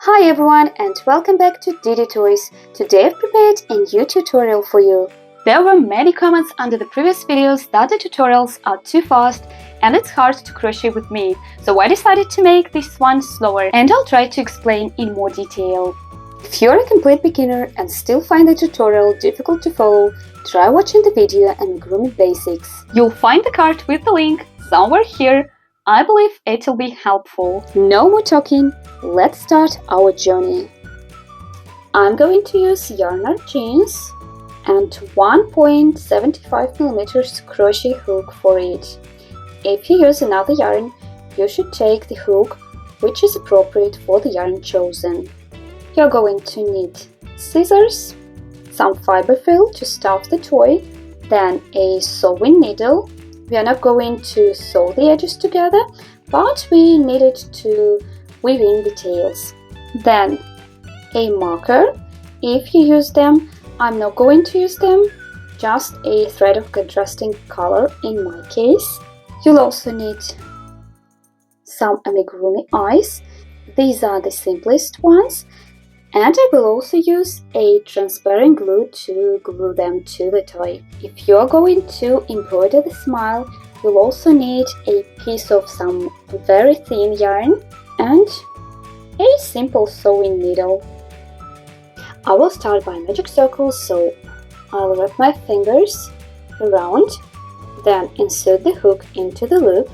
Hi everyone and welcome back to DidyToys. Today I've prepared a new tutorial for you. There were many comments under the previous videos that the tutorials are too fast and it's hard to crochet with me, so I decided to make this one slower and I'll try to explain in more detail. If you're a complete beginner and still find the tutorial difficult to follow, try watching the video Amigurumi Basics. You'll find the card with the link somewhere here. I believe it'll be helpful. No more talking, let's start our journey. I'm going to use yarn jeans and 1.75mm crochet hook for it. If you use another yarn, you should take the hook which is appropriate for the yarn chosen. You're going to need scissors, some fiber fill to stuff the toy, then a sewing needle. We are not going to sew the edges together, but we need it to weave in the tails. Then a marker. If you use them, I'm not going to use them, just a thread of contrasting color in my case. You'll also need some amigurumi eyes. These are the simplest ones. And I will also use a transparent glue to glue them to the toy. If you're going to embroider the smile, you'll also need a piece of some very thin yarn and a simple sewing needle. I will start by magic circles, so I'll wrap my fingers around, then insert the hook into the loop,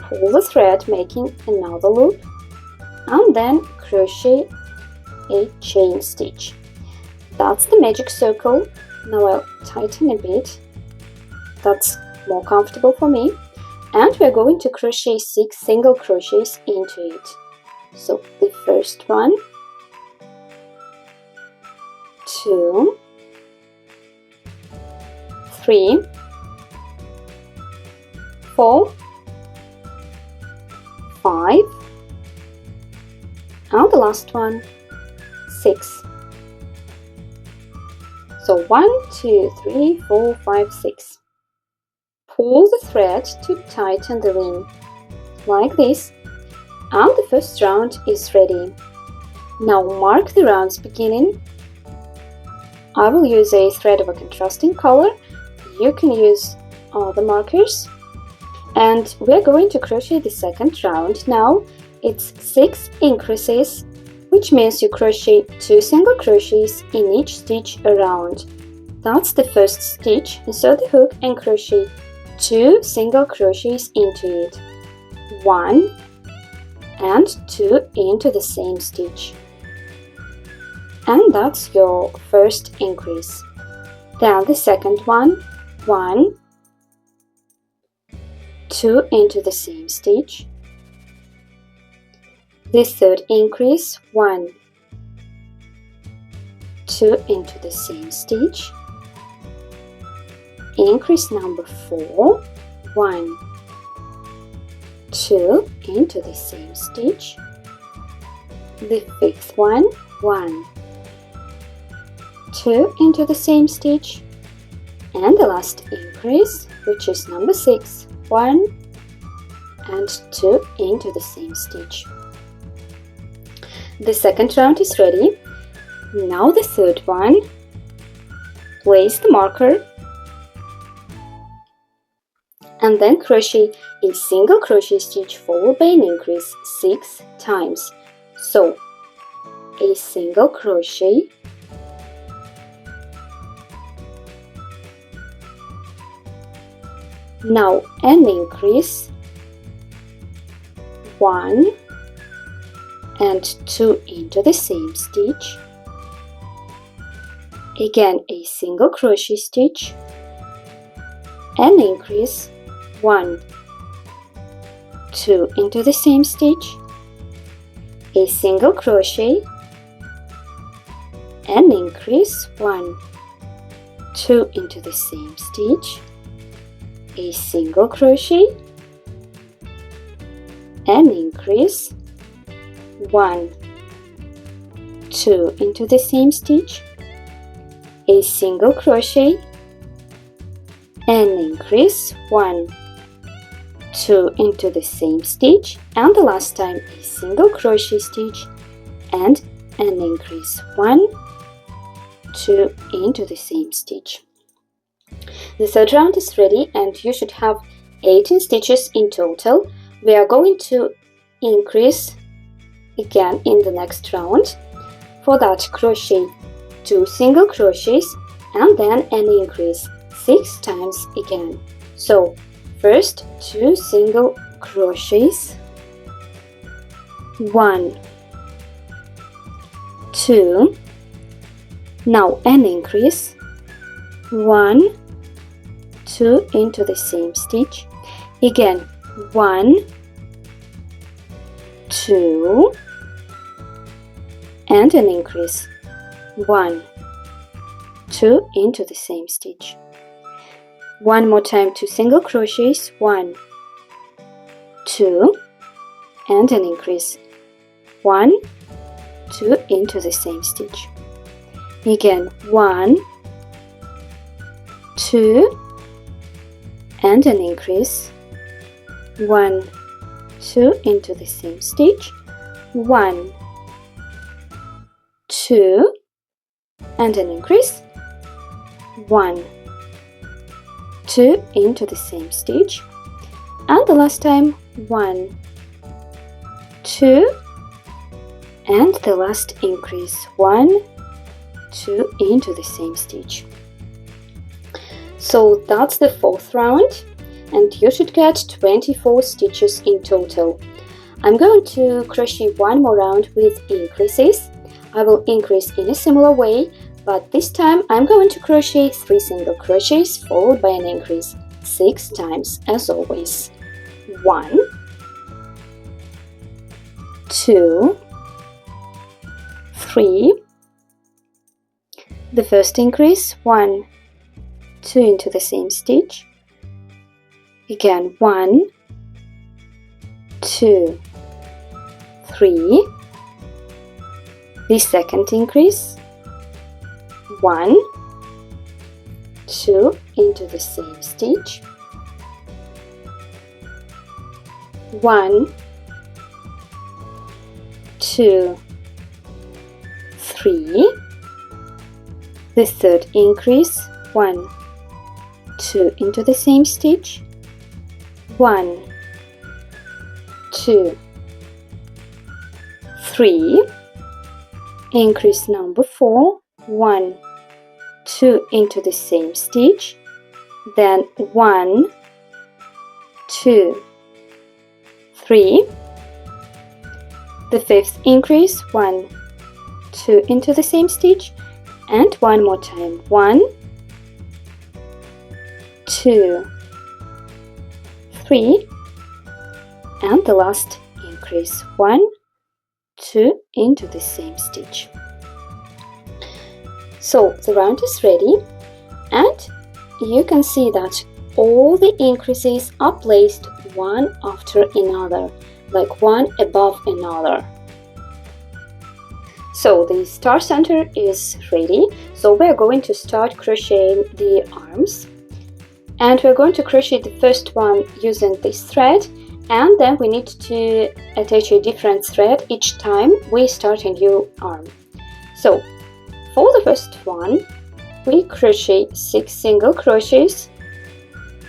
pull the thread making another loop, and then crochet a chain stitch. That's the magic circle. Now I'll tighten a bit. That's more comfortable for me. And we're going to crochet 6 single crochets into it. So the first one, 2, 3, 4, 5, and the last one, 6. So 1, 2, 3, 4, 5, 6. Pull the thread to tighten the ring, like this, and the first round is ready. Now mark the round's beginning. I will use a thread of a contrasting color. You can use other markers. And we're going to crochet the second round now. It's 6 increases, which means you crochet 2 single crochets in each stitch around. That's the first stitch. Insert the hook and crochet 2 single crochets into it. 1 and 2 into the same stitch. And that's your first increase. Then the second one, 1, 2 into the same stitch. The third increase, 1, 2 into the same stitch. Increase number 4, 1, 2 into the same stitch. The fifth one, 1, 2 into the same stitch. And the last increase, which is number 6, 1 and 2 into the same stitch. The second round is ready. Now the third one. Place the marker and then crochet a single crochet stitch followed by an increase 6 times. So a single crochet, now an increase, 1 and 2 into the same stitch, again a single crochet stitch, an increase, 1, 2 into the same stitch, a single crochet, an increase, 1, 2 into the same stitch, a single crochet, an increase, 1, 2 into the same stitch, a single crochet, an increase, 1, 2 into the same stitch, and the last time a single crochet stitch and an increase, 1, 2 into the same stitch. The third round is ready and you should have 18 stitches in total. We are going to increase again in the next round. For that, crochet 2 single crochets and then an increase 6 times again. So first 2 single crochets, 1, 2, now an increase, 1, 2 into the same stitch, again 1, 2, and an increase, 1, 2 into the same stitch. One more time, 2 single crochets, 1, 2, and an increase, 1, 2 into the same stitch. Again 1, 2, and an increase, 1, 2 into the same stitch, 1, 2, and an increase, 1, 2 into the same stitch, and the last time 1, 2, and the last increase, 1, 2 into the same stitch. So that's the fourth round and you should get 24 stitches in total. I'm going to crochet one more round with increases. I will increase in a similar way, but this time I'm going to crochet 3 single crochets followed by an increase 6 times as always. 1, 2, 3. The first increase, 1, 2 into the same stitch, again 1, 2, 3. The second increase, 1, 2 into the same stitch, 1, 2, 3. The third increase, 1, 2 into the same stitch, 1, 2, 3. Increase number 4, 1, 2 into the same stitch, then 1, 2, 3. The fifth increase, 1, 2 into the same stitch, and one more time, 1, 2, 3, and the last increase, 1, 2 into the same stitch. So the round is ready and you can see that all the increases are placed one after another, like one above another. So the star center is ready, so we're going to start crocheting the arms, and we're going to crochet the first one using this thread, and then we need to attach a different thread each time we start a new arm. So for the first one we crochet 6 single crochets,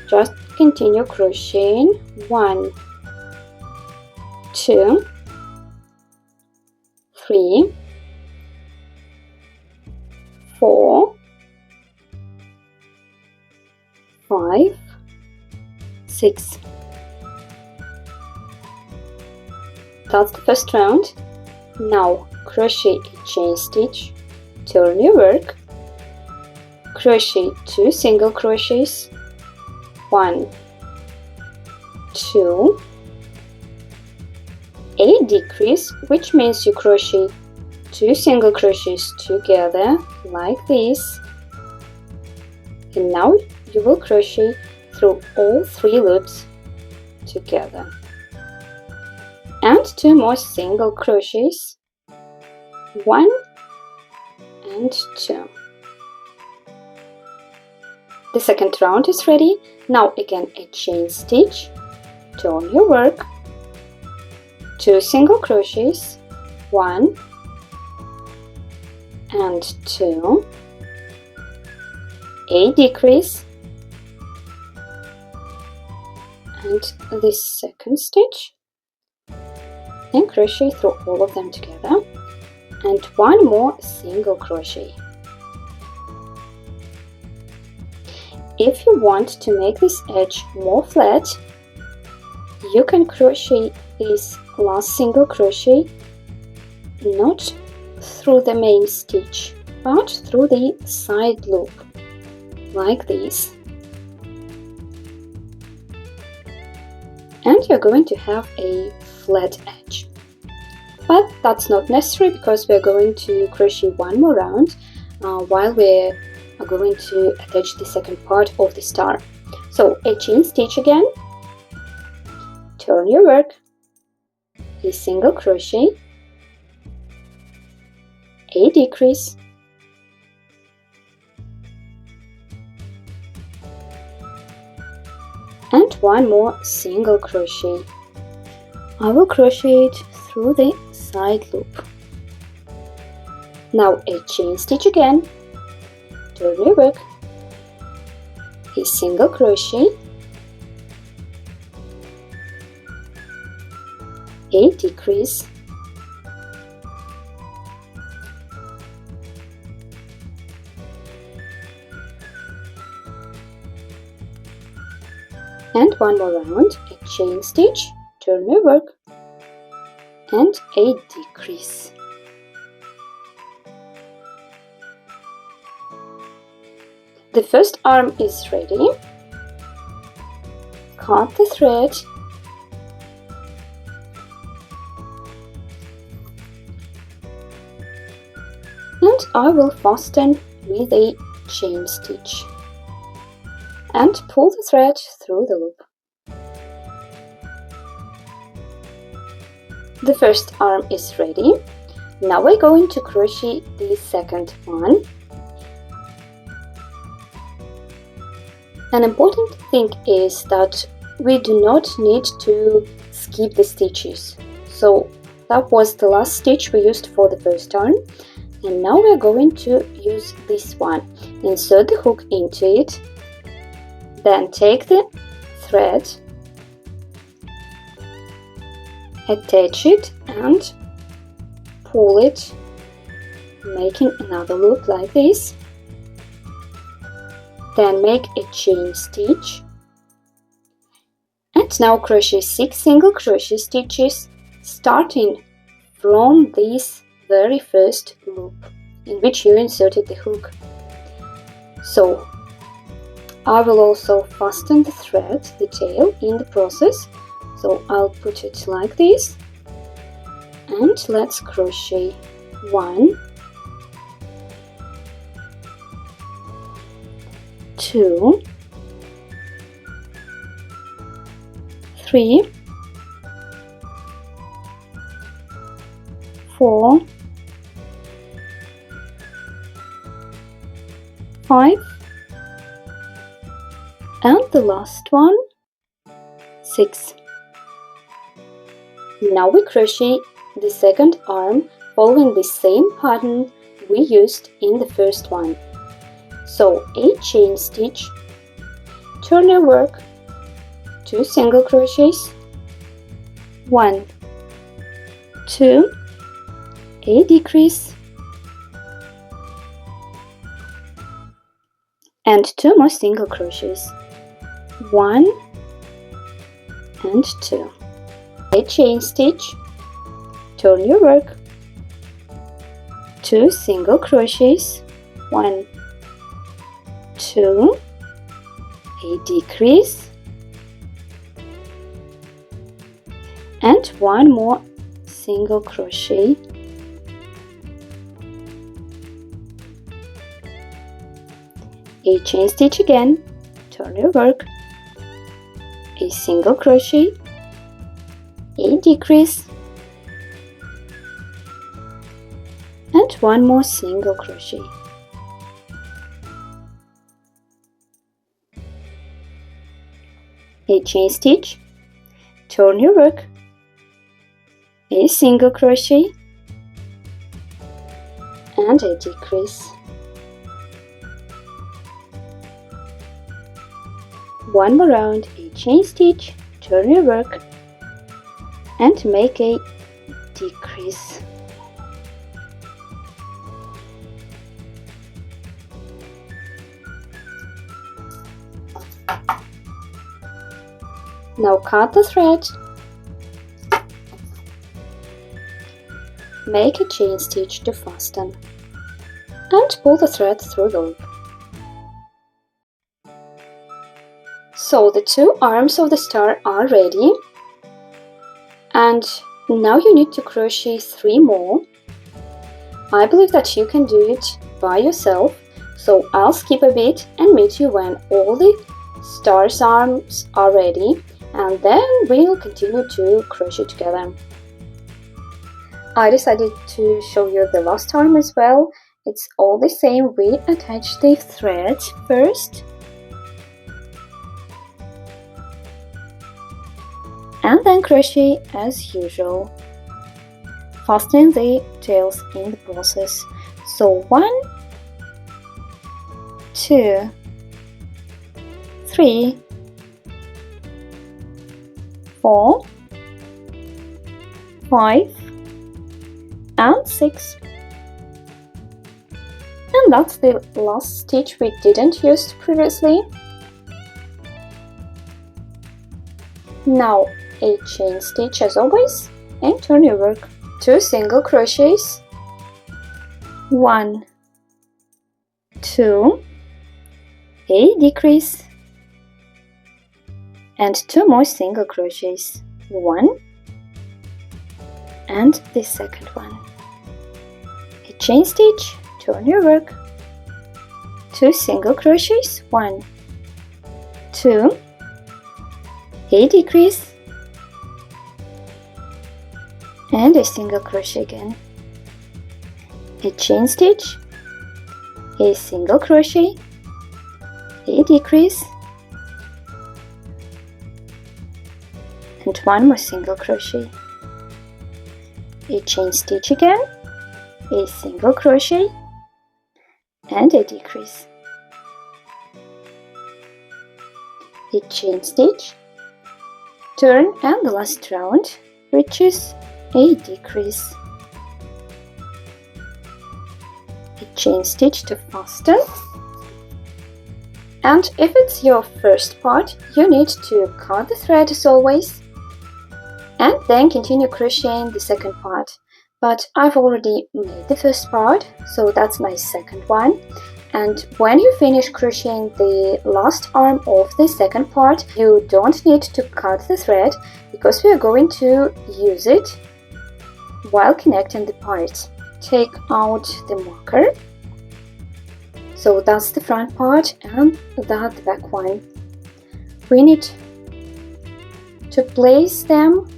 just continue crocheting 1, 2, 3, 4, 5, 6. That's the first round. Now crochet a chain stitch, turn your work, crochet 2 single crochets, 1, 2, a decrease, which means you crochet 2 single crochets together like this, and now you will crochet through all 3 loops together, and 2 more single crochets, 1 and 2. The second round is ready. Now again a chain stitch, turn your work, 2 single crochets, 1 and 2, a decrease, and this second stitch, and crochet through all of them together, and 1 more single crochet. If you want to make this edge more flat, you can crochet this last single crochet not through the main stitch, but through the side loop, like this. And you're going to have a flat edge. But that's not necessary because we're going to crochet 1 more round while we're going to attach the second part of the star. So a chain stitch again, turn your work, a single crochet, a decrease, and 1 more single crochet. I will crochet it through the side loop. Now a chain stitch again, turn your work, a single crochet, a decrease, and 1 more round, a chain stitch, turn your work, and a decrease. The first arm is ready. Cut the thread and I will fasten with a chain stitch and pull the thread through the loop. The first arm is ready. Now we're going to crochet the second one. An important thing is that we do not need to skip the stitches. So that was the last stitch we used for the first arm, and now we're going to use this one. Insert the hook into it, then take the thread, attach it and pull it, making another loop like this. Then make a chain stitch and now crochet 6 single crochet stitches starting from this very first loop in which you inserted the hook. So I will also fasten the thread, the tail, in the process. So I'll put it like this and let's crochet 1, 2, 3, 4, 5, and the last one, 6. Now we crochet the second arm following the same pattern we used in the first one. So a chain stitch, turn your work, 2 single crochets, 1, 2, a decrease, and 2 more single crochets, 1 and 2, a chain stitch, turn your work, 2 single crochets, 1, 2, a decrease, and 1 more single crochet, a chain stitch again, turn your work, a single crochet, a decrease, and 1 more single crochet. A chain stitch, turn your work, a single crochet and a decrease. One more round, a chain stitch, turn your work and make a decrease. Now cut the thread, make a chain stitch to fasten and pull the thread through the loop. So the two arms of the star are ready, and now you need to crochet 3 more. I believe that you can do it by yourself, so I'll skip a bit and meet you when all the star's arms are ready, and then we'll continue to crochet together. I decided to show you the last arm as well. It's all the same. We attach the thread first and then crochet as usual, fastening the tails in the process. So 1, 2, 3, 4, 5 and 6, and that's the last stitch we didn't use previously. Now a chain stitch as always and turn your work. 2 single crochets, 1, 2, a decrease and 2 more single crochets, 1 and the second one, a chain stitch, turn your work, 2 single crochets, 1, 2, a decrease and a single crochet again, a chain stitch, a single crochet, a decrease and 1 more single crochet, a chain stitch again, a single crochet and a decrease, a chain stitch, turn, and the last round, which is a decrease, a chain stitch to fasten, and if it's your first part, you need to cut the thread as always and then continue crocheting the second part. But I've already made the first part, so that's my second one. And when you finish crocheting the last arm of the second part, you don't need to cut the thread because we are going to use it while connecting the parts. Take out the marker. So that's the front part and that's the back one. We need to place them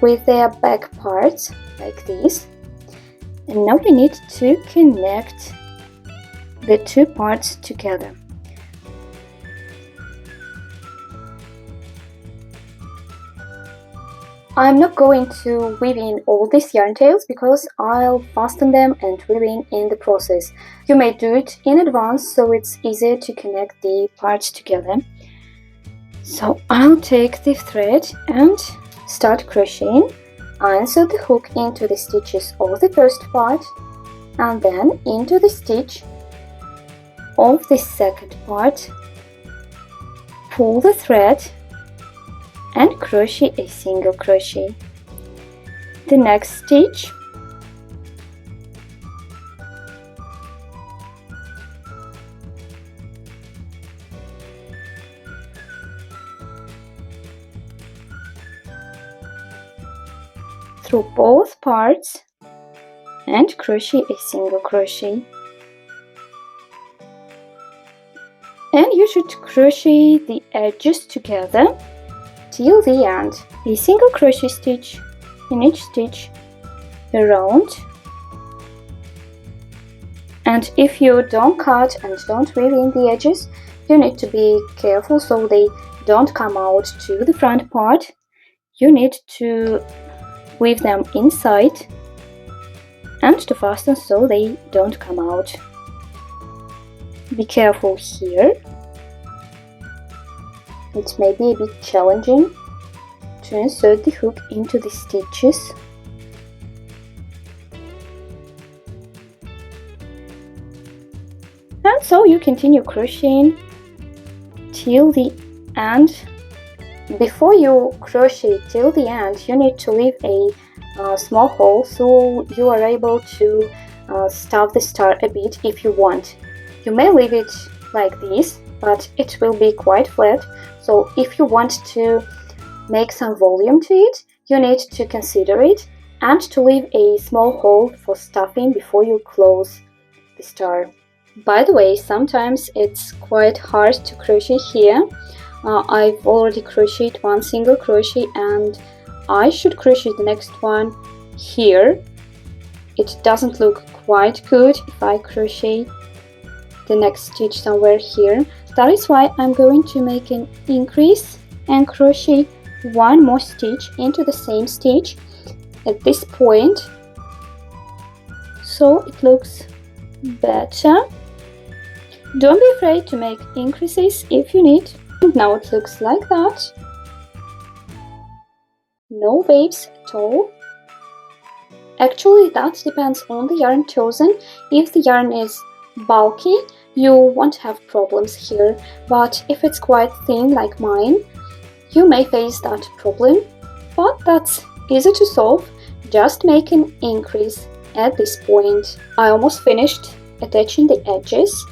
with their back parts like this, and now we need to connect the 2 parts together. I'm not going to weave in all these yarn tails because I'll fasten them and weave in the process. You may do it in advance so it's easier to connect the parts together. So I'll take the thread and start crocheting. I insert the hook into the stitches of the first part and then into the stitch of the second part, pull the thread and crochet a single crochet. The next stitch, through both parts and crochet a single crochet. And you should crochet the edges together till the end. A single crochet stitch in each stitch around. And if you don't cut and don't weave in the edges, you need to be careful so the don't come out to the front part. You need to weave them inside and to fasten so they don't come out. Be careful here. It may be a bit challenging to insert the hook into the stitches. And so you continue crocheting till the end. Before you crochet till the end, you need to leave a small hole so you are able to stuff the star a bit if you want. You may leave it like this, but it will be quite flat, so if you want to make some volume to it, you need to consider it and to leave a small hole for stuffing before you close the star. By the way, sometimes it's quite hard to crochet here. I've already crocheted one single crochet and I should crochet the next one here. It doesn't look quite good if I crochet the next stitch somewhere here. That is why I'm going to make an increase and crochet one more stitch into the same stitch at this point, so it looks better. Don't be afraid to make increases if you need. And now it looks like that. No waves at all. Actually, that depends on the yarn chosen. If the yarn is bulky, you won't have problems here, but if it's quite thin like mine, you may face that problem, but that's easy to solve. Just make an increase at this point. I almost finished attaching the edges.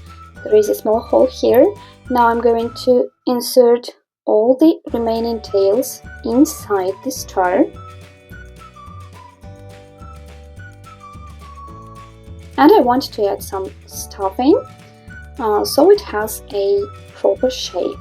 There is a small hole here. Now I'm going to insert all the remaining tails inside the star. And I want to add some stuffing so it has a proper shape.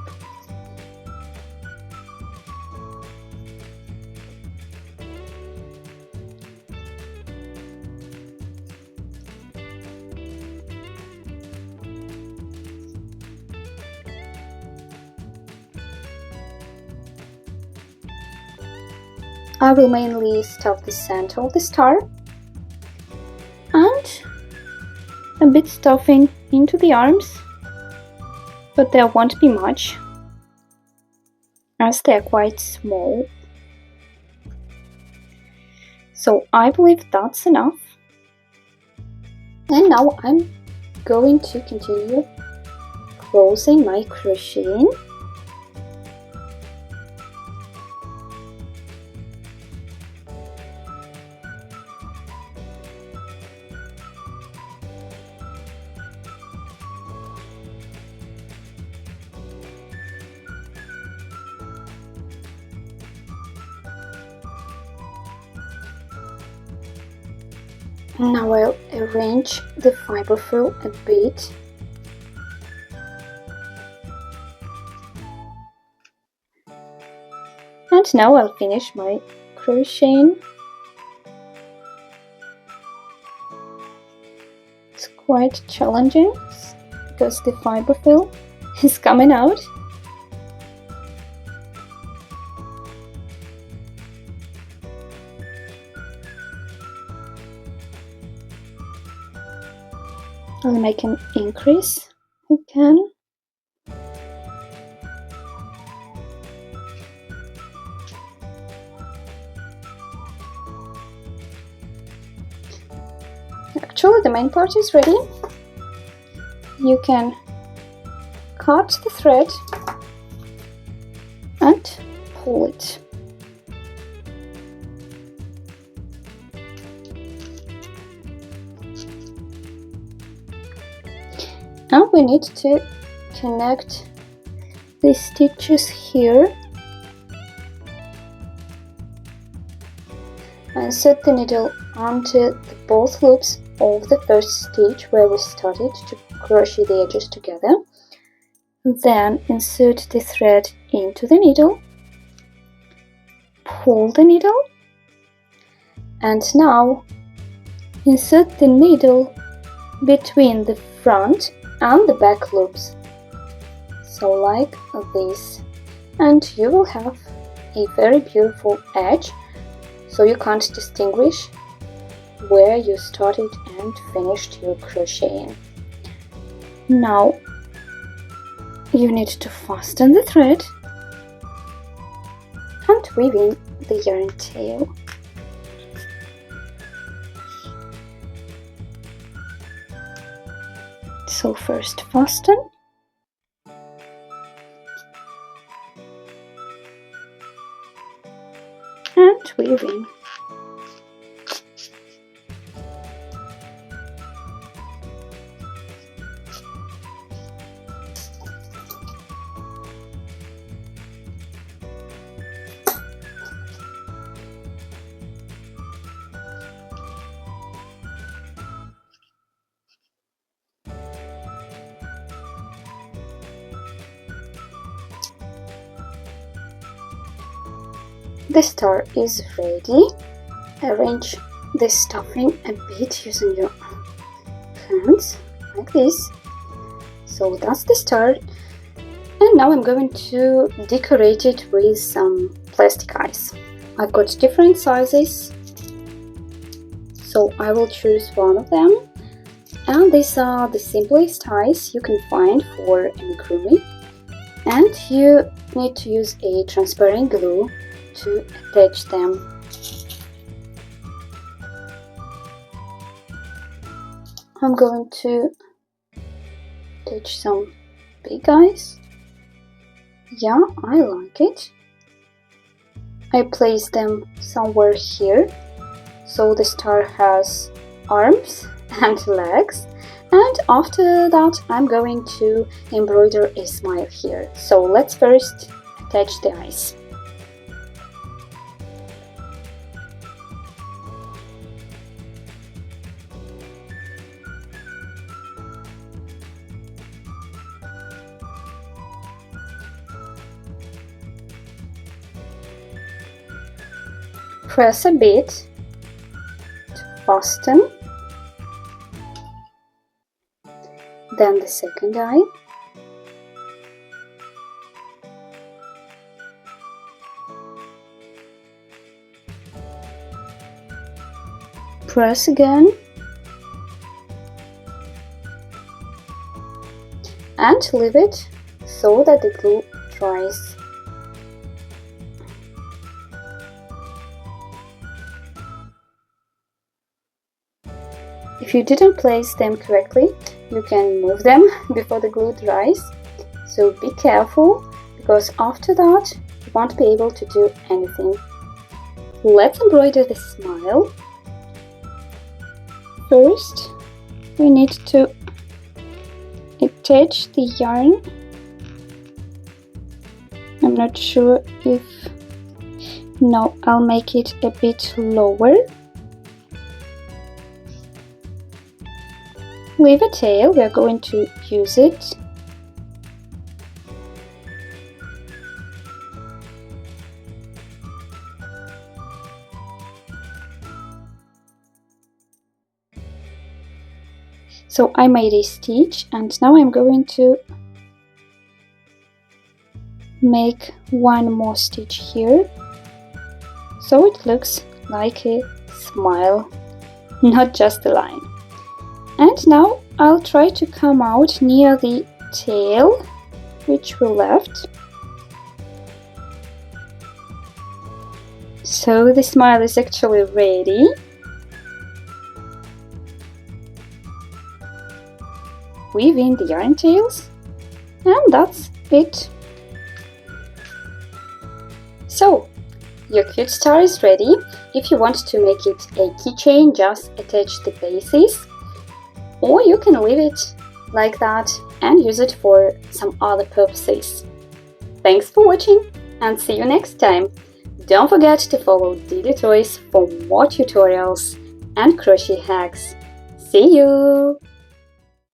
I will mainly stuff the center of the star and a bit stuffing into the arms, but there won't be much as they're quite small. So I believe that's enough. And now I'm going to continue closing my crocheting. Now I'll arrange the fiber frill a bit. And now I'll finish my crocheting. It's quite challenging because the fiber frill is coming out. I'll make an increase again. Actually, the main part is ready. You can cut the thread and pull it. Now we need to connect the stitches here and set the needle onto the both loops of the first stitch where we started to crochet the edges together. Then insert the thread into the needle, pull the needle, and now insert the needle between the front and the back loops, so like this, and you will have a very beautiful edge, so you can't distinguish where you started and finished your crocheting. Now you need to fasten the thread and weave in the yarn tail. So first fasten and weave in. The star is ready. Arrange the stuffing a bit using your hands, like this. So that's the star. And now I'm going to decorate it with some plastic eyes. I've got different sizes, so I will choose one of them. And these are the simplest eyes you can find for Amigurumi. And you need to use a transparent glue to attach them. I'm going to attach some big eyes. Yeah, I like it. I place them somewhere here, so the star has arms and legs, and after that I'm going to embroider a smile here. So let's first attach the eyes. Press a bit to fasten, then the second eye, press again, and leave it so that the glue dries. If you didn't place them correctly, you can move them before the glue dries. So be careful, because after that you won't be able to do anything. Let's embroider the smile. First, we need to attach the yarn. I'm not sure if... No, I'll make it a bit lower. Leave a tail, we are going to use it. So I made a stitch, and now I'm going to make one more stitch here, so it looks like a smile, not just a line. And now I'll try to come out near the tail, which we left. So the smile is actually ready. Weave in the yarn tails, and that's it. So your cute star is ready. If you want to make it a keychain, just attach the bases, or you can leave it like that and use it for some other purposes. Thanks for watching, and see you next time. Don't forget to follow DidyToys for more tutorials and crochet hacks. See you!